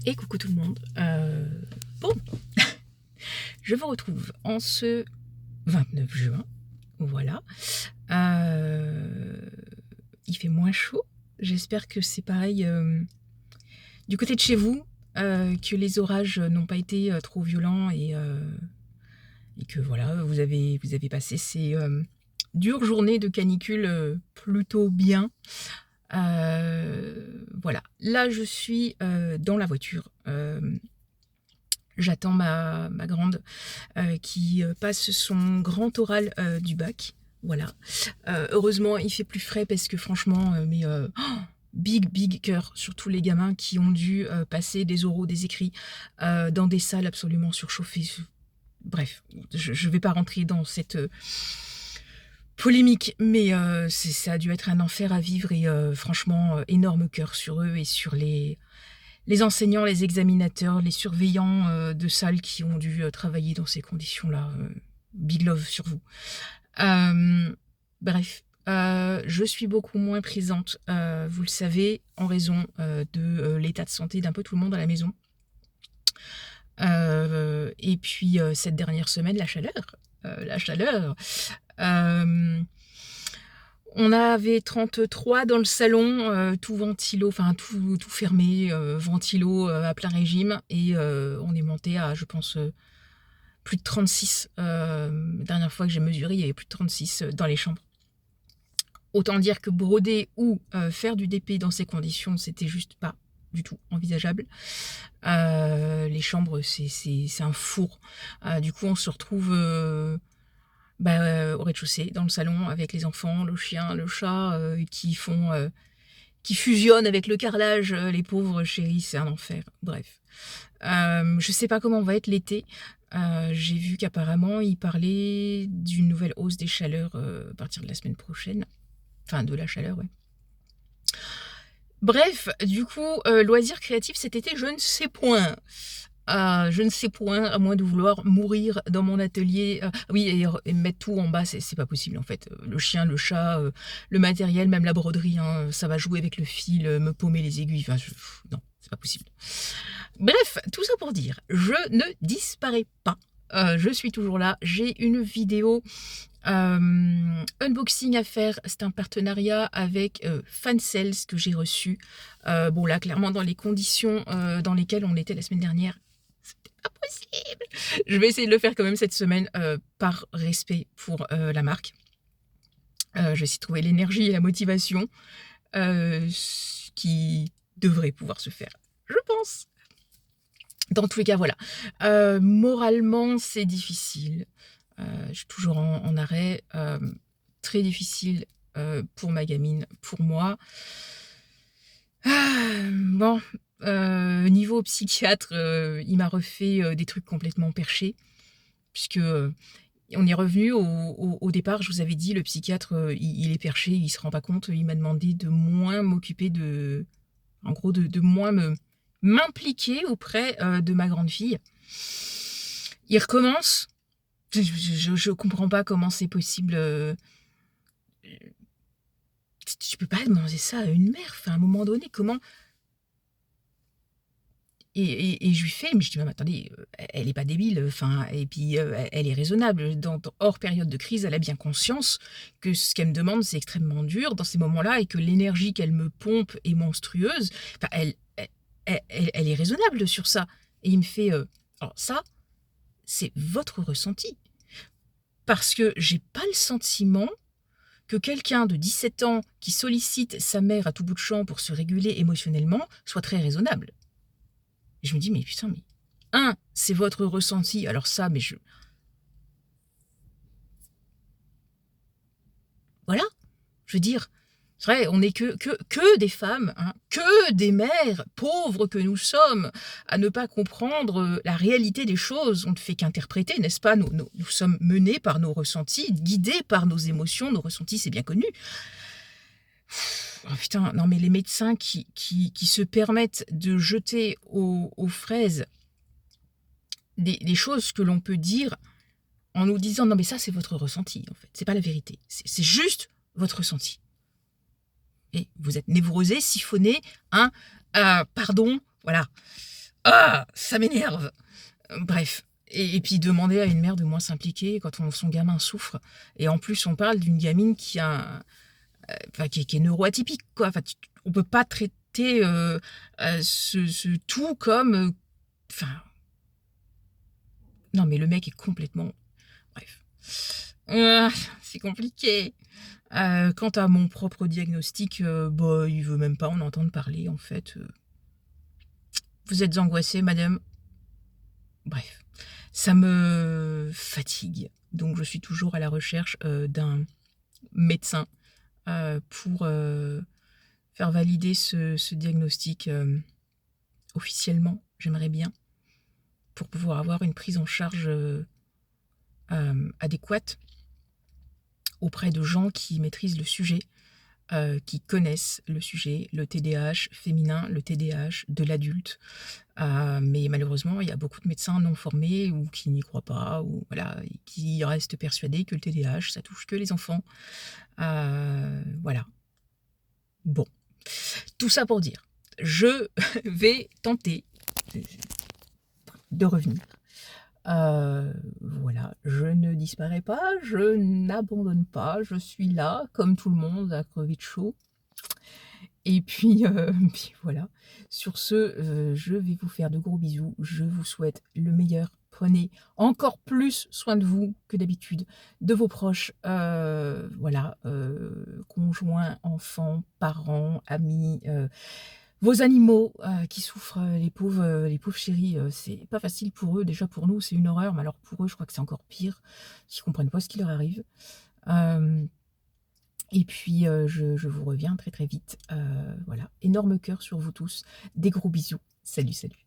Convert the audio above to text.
Et coucou tout le monde. Bon, je vous retrouve en ce 29 juin. Voilà. Il fait moins chaud. J'espère que c'est pareil du côté de chez vous, que les orages n'ont pas été trop violents et que voilà, vous avez passé ces dures journées de canicule plutôt bien. Voilà. Là, je suis dans la voiture. J'attends ma grande qui passe son grand oral du bac. Voilà. Heureusement, il fait plus frais parce que franchement, big cœur sur tous les gamins qui ont dû passer des oraux, des écrits dans des salles absolument surchauffées. Bref, je ne vais pas rentrer dans cette polémique, mais ça a dû être un enfer à vivre et franchement, énorme cœur sur eux et sur les enseignants, les examinateurs, les surveillants de salles qui ont dû travailler dans ces conditions-là. Big love sur vous. Bref, je suis beaucoup moins présente, vous le savez, en raison de l'état de santé d'un peu tout le monde à la maison. Et puis, cette dernière semaine, la chaleur. On avait 33 dans le salon, tout ventilo, enfin tout fermé, ventilo à plein régime, et on est monté à, je pense, plus de 36. La dernière fois que j'ai mesuré, il y avait plus de 36 dans les chambres. Autant dire que broder ou faire du DP dans ces conditions, c'était juste pas du tout envisageable. Les chambres, c'est un four. Du coup, on se retrouve au rez-de-chaussée, dans le salon, avec les enfants, le chien, le chat, qui fusionnent avec le carrelage. Les pauvres chéris, c'est un enfer. Bref. Je sais pas comment va être l'été. J'ai vu qu'apparemment, ils parlaient d'une nouvelle hausse des chaleurs à partir de la semaine prochaine. Enfin, de la chaleur, ouais. Bref, du coup, loisirs créatifs cet été, je ne sais point. Je ne sais point, à moins de vouloir mourir dans mon atelier. Oui, et mettre tout en bas, c'est pas possible en fait. Le chien, le chat, le matériel, même la broderie, hein, ça va jouer avec le fil, me paumer les aiguilles. Enfin, non, c'est pas possible. Bref, tout ça pour dire, je ne disparais pas. Je suis toujours là. J'ai une vidéo unboxing à faire. C'est un partenariat avec Fancels que j'ai reçu. Bon là, clairement, dans les conditions dans lesquelles on était la semaine dernière, c'était pas possible. Je vais essayer de le faire quand même cette semaine par respect pour la marque. Je vais essayer de trouver l'énergie et la motivation qui devrait pouvoir se faire, je pense. Dans tous les cas, voilà. Moralement, c'est difficile. Je suis toujours en arrêt. Très difficile pour ma gamine, pour moi. Bon, niveau psychiatre, il m'a refait des trucs complètement perchés. Puisque on est revenu au départ, je vous avais dit, le psychiatre, il est perché, il se rend pas compte. Il m'a demandé de moins m'occuper de... En gros, de moins m'impliquer auprès de ma grande fille. Il recommence. Je comprends pas comment c'est possible. Tu peux pas demander ça à une mère. Enfin, à un moment donné, comment... Et je lui fais, mais je dis, mais attendez, elle est pas débile, enfin, et puis elle est raisonnable. Hors période de crise, elle a bien conscience que ce qu'elle me demande, c'est extrêmement dur dans ces moments-là, et que l'énergie qu'elle me pompe est monstrueuse. Enfin, elle est raisonnable sur ça. Et il me fait, alors ça, c'est votre ressenti. Parce que j'ai pas le sentiment que quelqu'un de 17 ans qui sollicite sa mère à tout bout de champ pour se réguler émotionnellement soit très raisonnable. Et je me dis, mais putain, mais... c'est votre ressenti. Alors ça, mais je... Voilà. Je veux dire, c'est vrai, on n'est que des femmes, hein, que des mères, pauvres que nous sommes, à ne pas comprendre la réalité des choses. On ne fait qu'interpréter, n'est-ce pas? Nous sommes menés par nos ressentis, guidés par nos émotions. Nos ressentis, c'est bien connu. Oh putain, non mais les médecins qui se permettent de jeter aux fraises des choses que l'on peut dire en nous disant non mais ça c'est votre ressenti en fait, c'est pas la vérité, c'est juste votre ressenti. Et vous êtes névrosé, siphonné, hein, pardon, voilà. Ah! Ça m'énerve! Bref, et puis demander à une mère de moins s'impliquer quand son gamin souffre, et en plus on parle d'une gamine qui a enfin qui est neuroatypique quoi. Enfin on peut pas traiter, ce tout comme, enfin non mais le mec est complètement bref. Ah, c'est compliqué. Quant à mon propre diagnostic, bah, il veut même pas en entendre parler en fait. «Vous êtes angoissée madame?» Bref, ça me fatigue, donc je suis toujours à la recherche, d'un médecin, pour, faire valider ce diagnostic, officiellement. J'aimerais bien, pour pouvoir avoir une prise en charge, adéquate auprès de gens qui maîtrisent le sujet, qui connaissent le sujet, le TDAH féminin, le TDAH de l'adulte. Mais malheureusement, il y a beaucoup de médecins non formés ou qui n'y croient pas ou voilà, et qui restent persuadés que le TDAH, ça touche que les enfants. Voilà. Bon, tout ça pour dire, je vais tenter de revenir. Voilà, je ne disparais pas, je n'abandonne pas, je suis là comme tout le monde à crever de chaud. Et puis, puis voilà. Sur ce, je vais vous faire de gros bisous. Je vous souhaite le meilleur. Prenez encore plus soin de vous que d'habitude, de vos proches, voilà, conjoints, enfants, parents, amis, vos animaux, qui souffrent, les pauvres chéris, c'est pas facile pour eux. Déjà pour nous, c'est une horreur, mais alors pour eux, je crois que c'est encore pire. Ils comprennent pas ce qui leur arrive. Hem Et puis, je vous reviens très, très vite. Voilà, énorme cœur sur vous tous. Des gros bisous. Salut, salut.